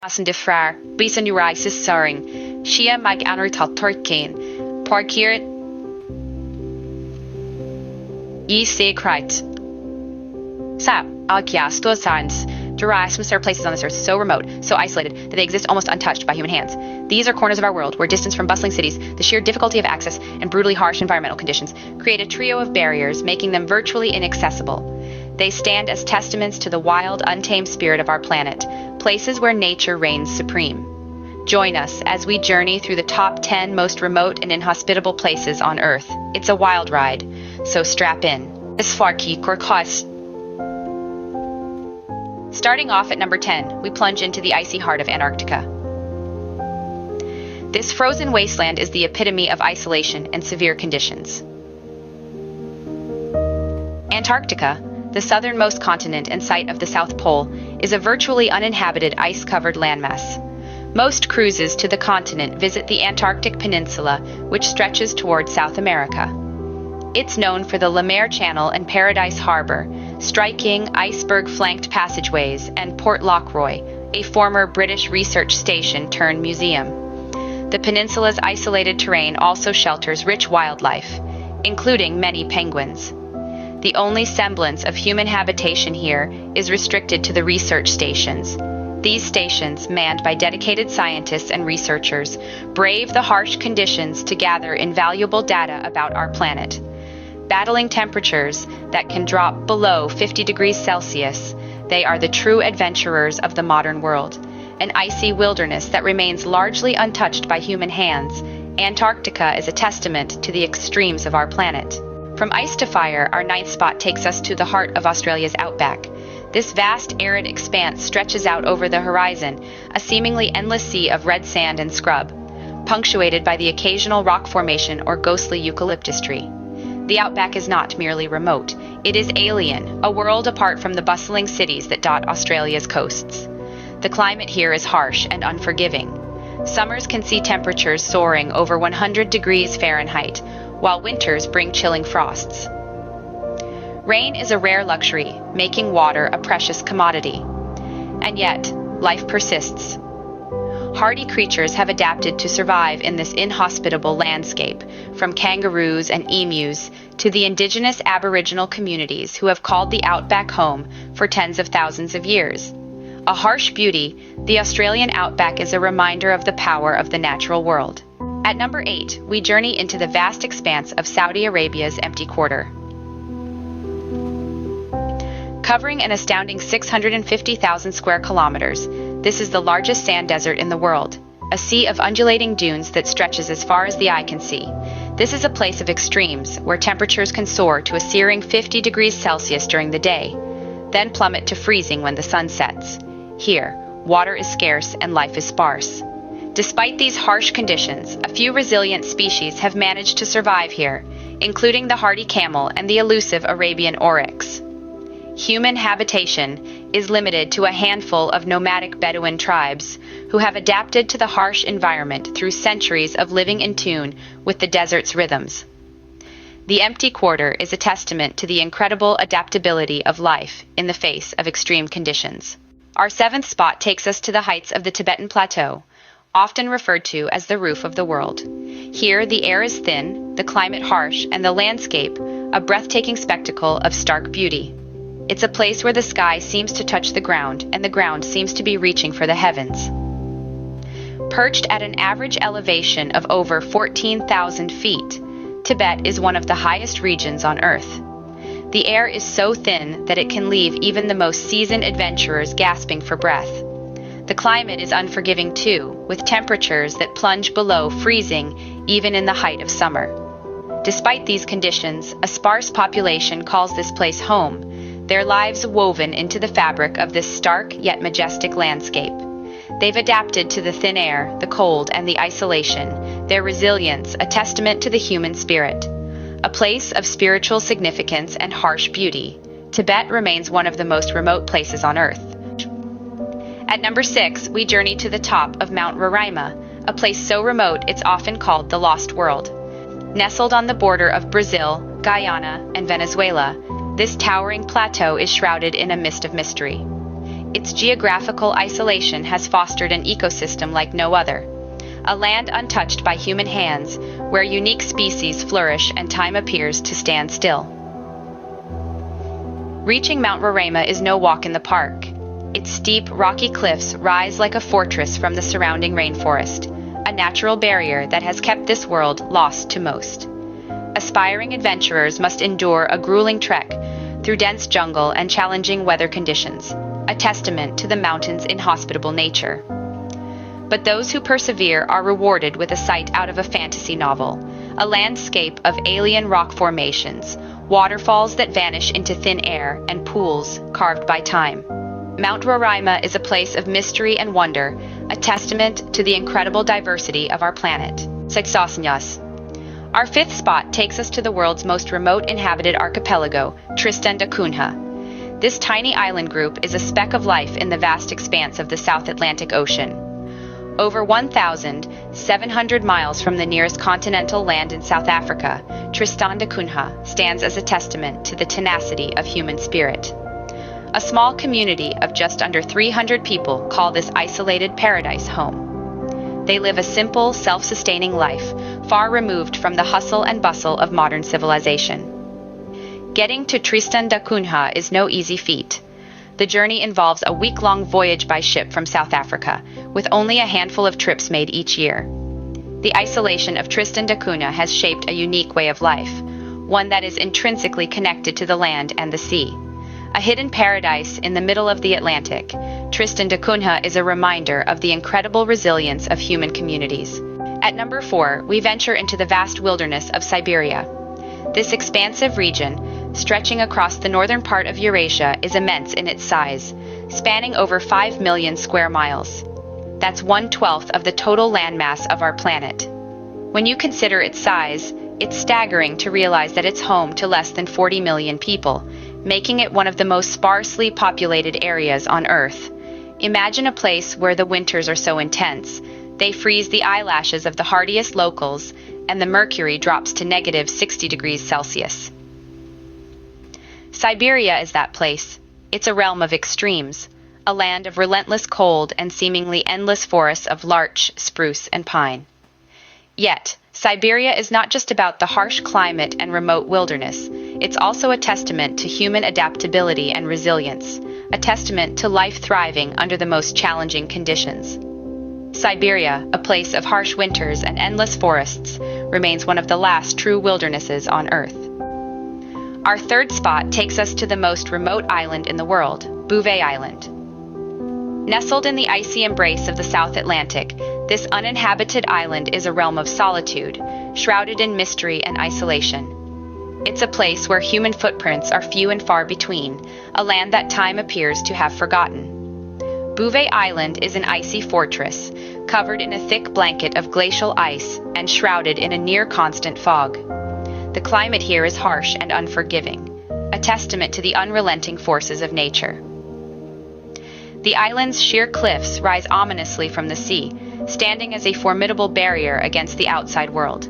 Asan de Frar, Bisan Urisis Saring, Shia Mag Anrital Turkane, Parkirt Ye Se Krite. Sa, Alkiasto Science. Derives are places on this earth so remote, so isolated, that they exist almost untouched by human hands. These are corners of our world where distance from bustling cities, the sheer difficulty of access, and brutally harsh environmental conditions create a trio of barriers, making them virtually inaccessible. They stand as testaments to the wild, untamed spirit of our planet, places where nature reigns supreme. Join us as we journey through the top 10 most remote and inhospitable places on Earth. It's a wild ride, so strap in. Isfarki Korkos. Starting off at number 10, we plunge into the icy heart of Antarctica. This frozen wasteland is the epitome of isolation and severe conditions. Antarctica, the southernmost continent and site of the South Pole, is a virtually uninhabited ice-covered landmass. Most cruises to the continent visit the Antarctic Peninsula, which stretches toward South America. It's known for the Lemaire Channel and Paradise Harbor, striking iceberg-flanked passageways, and Port Lockroy, a former British research station turned museum. The peninsula's isolated terrain also shelters rich wildlife, including many penguins. The only semblance of human habitation here is restricted to the research stations. These stations, manned by dedicated scientists and researchers, brave the harsh conditions to gather invaluable data about our planet. Battling temperatures that can drop below 50 degrees Celsius, they are the true adventurers of the modern world. An icy wilderness that remains largely untouched by human hands, Antarctica is a testament to the extremes of our planet. From ice to fire, our ninth spot takes us to the heart of Australia's Outback. This vast, arid expanse stretches out over the horizon, a seemingly endless sea of red sand and scrub, punctuated by the occasional rock formation or ghostly eucalyptus tree. The Outback is not merely remote, it is alien, a world apart from the bustling cities that dot Australia's coasts. The climate here is harsh and unforgiving. Summers can see temperatures soaring over 100 degrees Fahrenheit, while winters bring chilling frosts. Rain is a rare luxury, making water a precious commodity. And yet, life persists. Hardy creatures have adapted to survive in this inhospitable landscape, from kangaroos and emus to the indigenous Aboriginal communities who have called the Outback home for tens of thousands of years. A harsh beauty, the Australian Outback is a reminder of the power of the natural world. At number 8, we journey into the vast expanse of Saudi Arabia's empty quarter. Covering an astounding 650,000 square kilometers, this is the largest sand desert in the world, a sea of undulating dunes that stretches as far as the eye can see. This is a place of extremes, where temperatures can soar to a searing 50 degrees Celsius during the day, then plummet to freezing when the sun sets. Here, water is scarce and life is sparse. Despite these harsh conditions, a few resilient species have managed to survive here, including the hardy camel and the elusive Arabian oryx. Human habitation is limited to a handful of nomadic Bedouin tribes who have adapted to the harsh environment through centuries of living in tune with the desert's rhythms. The empty quarter is a testament to the incredible adaptability of life in the face of extreme conditions. Our 7th spot takes us to the heights of the Tibetan Plateau, often referred to as the roof of the world. Here, the air is thin, the climate harsh, and the landscape a breathtaking spectacle of stark beauty. It's a place where the sky seems to touch the ground, and the ground seems to be reaching for the heavens. Perched at an average elevation of over 14,000 feet, Tibet is one of the highest regions on Earth. The air is so thin that it can leave even the most seasoned adventurers gasping for breath. The climate is unforgiving too, with temperatures that plunge below freezing even in the height of summer. Despite these conditions, a sparse population calls this place home, their lives woven into the fabric of this stark yet majestic landscape. They've adapted to the thin air, the cold, and the isolation, their resilience a testament to the human spirit. A place of spiritual significance and harsh beauty, Tibet remains one of the most remote places on Earth. At number 6, we journey to the top of Mount Roraima, a place so remote it's often called the Lost World. Nestled on the border of Brazil, Guyana, and Venezuela, this towering plateau is shrouded in a mist of mystery. Its geographical isolation has fostered an ecosystem like no other. A land untouched by human hands, where unique species flourish and time appears to stand still. Reaching Mount Roraima is no walk in the park. Its steep, rocky cliffs rise like a fortress from the surrounding rainforest, a natural barrier that has kept this world lost to most. Aspiring adventurers must endure a grueling trek through dense jungle and challenging weather conditions, a testament to the mountain's inhospitable nature. But those who persevere are rewarded with a sight out of a fantasy novel, a landscape of alien rock formations, waterfalls that vanish into thin air, and pools carved by time. Mount Roraima is a place of mystery and wonder, a testament to the incredible diversity of our planet. Our fifth spot takes us to the world's most remote inhabited archipelago, Tristan da Cunha. This tiny island group is a speck of life in the vast expanse of the South Atlantic Ocean. Over 1,700 miles from the nearest continental land in South Africa, Tristan da Cunha stands as a testament to the tenacity of human spirit. A small community of just under 300 people call this isolated paradise home. They live a simple, self-sustaining life, far removed from the hustle and bustle of modern civilization. Getting to Tristan da Cunha is no easy feat. The journey involves a week-long voyage by ship from South Africa, with only a handful of trips made each year. The isolation of Tristan da Cunha has shaped a unique way of life, one that is intrinsically connected to the land and the sea. A hidden paradise in the middle of the Atlantic, Tristan da Cunha is a reminder of the incredible resilience of human communities. At number 4, we venture into the vast wilderness of Siberia. This expansive region, stretching across the northern part of Eurasia, is immense in its size, spanning over 5 million square miles. That's 1/12 of the total landmass of our planet. When you consider its size, it's staggering to realize that it's home to less than 40 million people, making it one of the most sparsely populated areas on Earth. Imagine a place where the winters are so intense, they freeze the eyelashes of the hardiest locals, and the mercury drops to -60 degrees Celsius. Siberia is that place. It's a realm of extremes, a land of relentless cold and seemingly endless forests of larch, spruce, and pine. Yet, Siberia is not just about the harsh climate and remote wilderness. It's also a testament to human adaptability and resilience, a testament to life thriving under the most challenging conditions. Siberia, a place of harsh winters and endless forests, remains one of the last true wildernesses on Earth. Our third spot takes us to the most remote island in the world, Bouvet Island. Nestled in the icy embrace of the South Atlantic, this uninhabited island is a realm of solitude, shrouded in mystery and isolation. It's a place where human footprints are few and far between, a land that time appears to have forgotten. Bouvet Island is an icy fortress, covered in a thick blanket of glacial ice and shrouded in a near-constant fog. The climate here is harsh and unforgiving, a testament to the unrelenting forces of nature. The island's sheer cliffs rise ominously from the sea, standing as a formidable barrier against the outside world.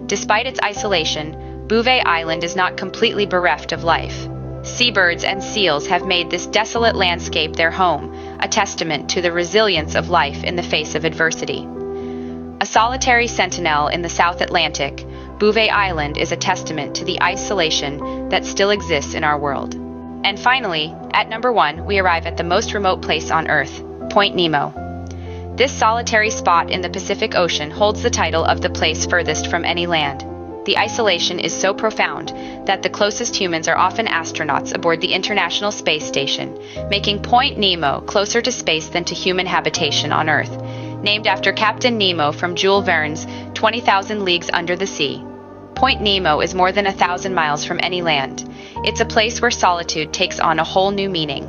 Despite its isolation, Bouvet Island is not completely bereft of life. Seabirds and seals have made this desolate landscape their home, a testament to the resilience of life in the face of adversity. A solitary sentinel in the South Atlantic, Bouvet Island is a testament to the isolation that still exists in our world. And finally, at number 1, we arrive at the most remote place on Earth, Point Nemo. This solitary spot in the Pacific Ocean holds the title of the place furthest from any land. The isolation is so profound that the closest humans are often astronauts aboard the International Space Station, making Point Nemo closer to space than to human habitation on Earth. Named after Captain Nemo from Jules Verne's 20,000 Leagues Under the Sea, Point Nemo is more than 1,000 miles from any land. It's a place where solitude takes on a whole new meaning.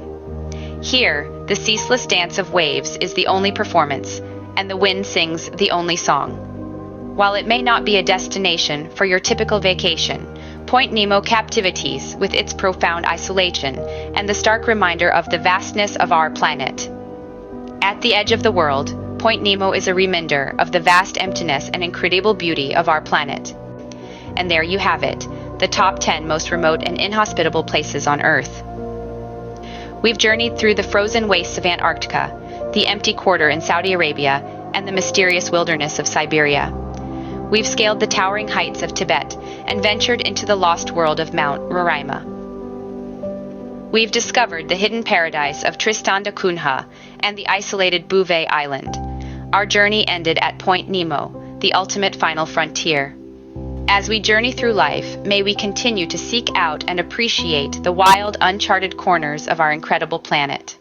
Here, the ceaseless dance of waves is the only performance, and the wind sings the only song. While it may not be a destination for your typical vacation, Point Nemo captivates with its profound isolation and the stark reminder of the vastness of our planet. At the edge of the world, Point Nemo is a reminder of the vast emptiness and incredible beauty of our planet. And there you have it, the top 10 most remote and inhospitable places on Earth. We've journeyed through the frozen wastes of Antarctica, the empty quarter in Saudi Arabia, and the mysterious wilderness of Siberia. We've scaled the towering heights of Tibet and ventured into the lost world of Mount Roraima. We've discovered the hidden paradise of Tristan da Cunha and the isolated Bouvet island. Our journey ended at Point Nemo, the ultimate final frontier. As we journey through life, may we continue to seek out and appreciate the wild, uncharted corners of our incredible planet.